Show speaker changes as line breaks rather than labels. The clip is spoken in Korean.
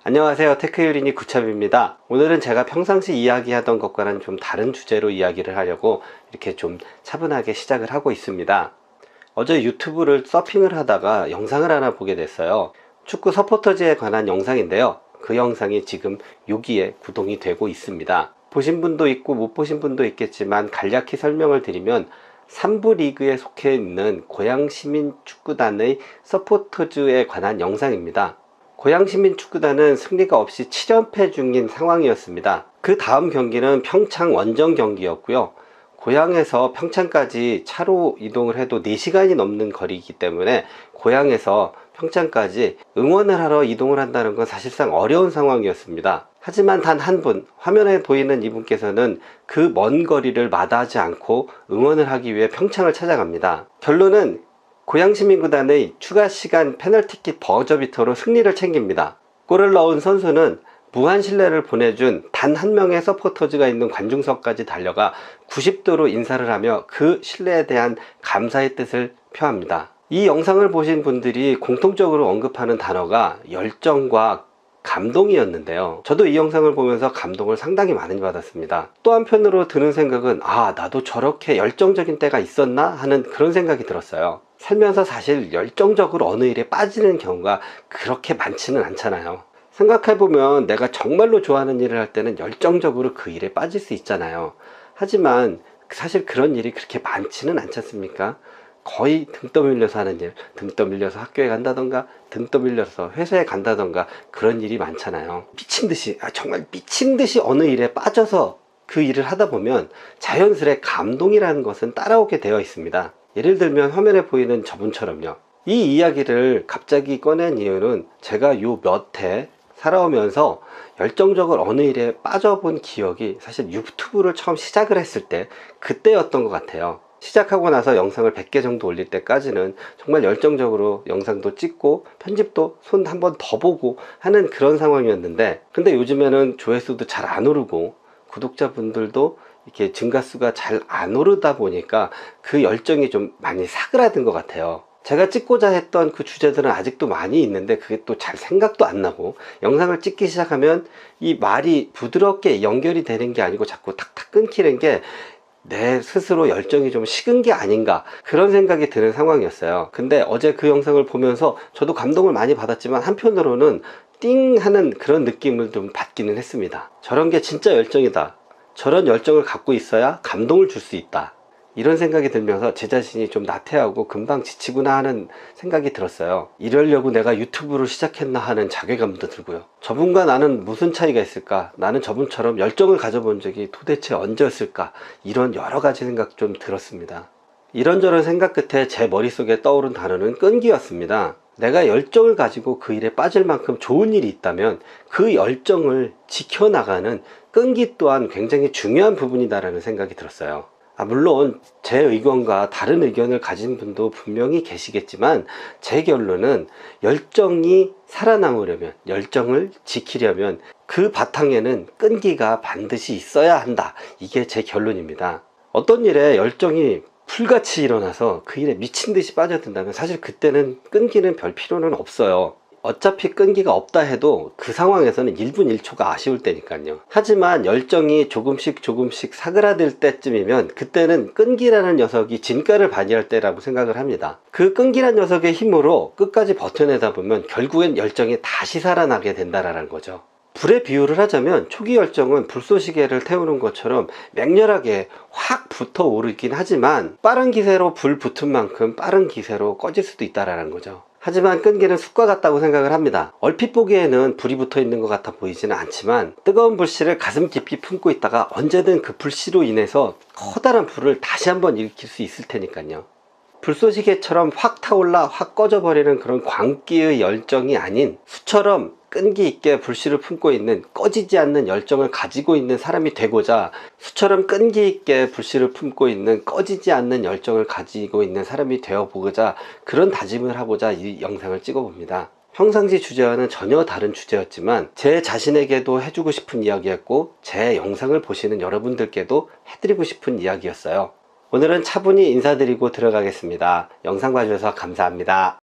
안녕하세요, 테크유린이 구참입니다. 오늘은 제가 평상시 이야기하던 것과는 좀 다른 주제로 이야기를 하려고 이렇게 좀 차분하게 시작을 하고 있습니다. 어제 유튜브를 서핑을 하다가 영상을 하나 보게 됐어요. 축구 서포터즈에 관한 영상인데요, 그 영상이 지금 여기에 구동이 되고 있습니다. 보신 분도 있고 못 보신 분도 있겠지만 간략히 설명을 드리면 3부 리그에 속해 있는 고양시민축구단의 서포터즈에 관한 영상입니다. 고양시민축구단은 승리가 없이 7연패 중인 상황이었습니다. 그 다음 경기는 평창 원정 경기였고요. 고양에서 평창까지 차로 이동을 해도 4시간이 넘는 거리이기 때문에 고양에서 평창까지 응원을 하러 이동을 한다는 건 사실상 어려운 상황이었습니다. 하지만 단 한 분, 화면에 보이는 이분께서는 그 먼 거리를 마다하지 않고 응원을 하기 위해 평창을 찾아갑니다. 결론은 고양시민구단의 추가시간 페널티킥 버저비터로 승리를 챙깁니다. 골을 넣은 선수는 무한실내를 보내준 단 한 명의 서포터즈가 있는 관중석까지 달려가 90도로 인사를 하며 그 신뢰에 대한 감사의 뜻을 표합니다. 이 영상을 보신 분들이 공통적으로 언급하는 단어가 열정과 감동이었는데요, 저도 이 영상을 보면서 감동을 상당히 많이 받았습니다. 또 한편으로 드는 생각은 나도 저렇게 열정적인 때가 있었나 하는 그런 생각이 들었어요. 살면서 사실 열정적으로 어느 일에 빠지는 경우가 그렇게 많지는 않잖아요. 생각해보면 내가 정말로 좋아하는 일을 할 때는 열정적으로 그 일에 빠질 수 있잖아요. 하지만 사실 그런 일이 그렇게 많지는 않지 않습니까? 거의 등 떠밀려서 하는 일, 등 떠밀려서 학교에 간다던가 등 떠밀려서 회사에 간다던가 그런 일이 많잖아요. 미친듯이, 정말 미친듯이 어느 일에 빠져서 그 일을 하다 보면 자연스레 감동이라는 것은 따라오게 되어 있습니다. 예를 들면 화면에 보이는 저분처럼요. 이 이야기를 갑자기 꺼낸 이유는 제가 요 몇 해 살아오면서 열정적으로 어느 일에 빠져본 기억이 사실 유튜브를 처음 시작을 했을 때 그때였던 것 같아요. 시작하고 나서 영상을 100개 정도 올릴 때까지는 정말 열정적으로 영상도 찍고 편집도 손 한 번 더 보고 하는 그런 상황이었는데, 근데 요즘에는 조회수도 잘 안 오르고 구독자분들도 이렇게 증가수가 잘 안 오르다 보니까 그 열정이 좀 많이 사그라든 것 같아요. 제가 찍고자 했던 그 주제들은 아직도 많이 있는데 그게 또 잘 생각도 안 나고, 영상을 찍기 시작하면 이 말이 부드럽게 연결이 되는 게 아니고 자꾸 탁탁 끊기는 게 내 스스로 열정이 좀 식은 게 아닌가, 그런 생각이 드는 상황이었어요. 근데 어제 그 영상을 보면서 저도 감동을 많이 받았지만 한편으로는 띵 하는 그런 느낌을 좀 받기는 했습니다. 저런 게 진짜 열정이다, 저런 열정을 갖고 있어야 감동을 줄 수 있다, 이런 생각이 들면서 제 자신이 좀 나태하고 금방 지치구나 하는 생각이 들었어요. 이러려고 내가 유튜브를 시작했나 하는 자괴감도 들고요. 저분과 나는 무슨 차이가 있을까, 나는 저분처럼 열정을 가져본 적이 도대체 언제였을까, 이런 여러 가지 생각 좀 들었습니다. 이런저런 생각 끝에 제 머릿속에 떠오른 단어는 끈기였습니다. 내가 열정을 가지고 그 일에 빠질 만큼 좋은 일이 있다면 그 열정을 지켜나가는 끈기 또한 굉장히 중요한 부분이다라는 생각이 들었어요. 물론 제 의견과 다른 의견을 가진 분도 분명히 계시겠지만 제 결론은 열정이 살아남으려면, 열정을 지키려면 그 바탕에는 끈기가 반드시 있어야 한다, 이게 제 결론입니다. 어떤 일에 열정이 불같이 일어나서 그 일에 미친듯이 빠져든다면 사실 그때는 끈기는 별 필요는 없어요. 어차피 끈기가 없다 해도 그 상황에서는 1분 1초가 아쉬울 때니까요. 하지만 열정이 조금씩 사그라들 때쯤이면 그때는 끈기라는 녀석이 진가를 발휘할 때라고 생각을 합니다. 그 끈기란 녀석의 힘으로 끝까지 버텨내다 보면 결국엔 열정이 다시 살아나게 된다라는 거죠. 불의 비유를 하자면 초기 열정은 불쏘시개를 태우는 것처럼 맹렬하게 확 붙어 오르긴 하지만 빠른 기세로 불 붙은 만큼 빠른 기세로 꺼질 수도 있다라는 거죠. 하지만 끈기는 숯과 같다고 생각을 합니다. 얼핏 보기에는 불이 붙어 있는 것 같아 보이지는 않지만 뜨거운 불씨를 가슴 깊이 품고 있다가 언제든 그 불씨로 인해서 커다란 불을 다시 한번 일으킬 수 있을 테니까요. 불쏘시개처럼 확 타올라 확 꺼져버리는 그런 광기의 열정이 아닌 숯처럼 끈기 있게 불씨를 품고 있는, 꺼지지 않는 열정을 가지고 있는 사람이 되고자, 숯처럼 끈기 있게 불씨를 품고 있는, 꺼지지 않는 열정을 가지고 있는 사람이 되어보고자 그런 다짐을 하고자 이 영상을 찍어봅니다. 평상시 주제와는 전혀 다른 주제였지만 제 자신에게도 해주고 싶은 이야기였고 제 영상을 보시는 여러분들께도 해드리고 싶은 이야기였어요. 오늘은 차분히 인사드리고 들어가겠습니다. 영상 봐주셔서 감사합니다.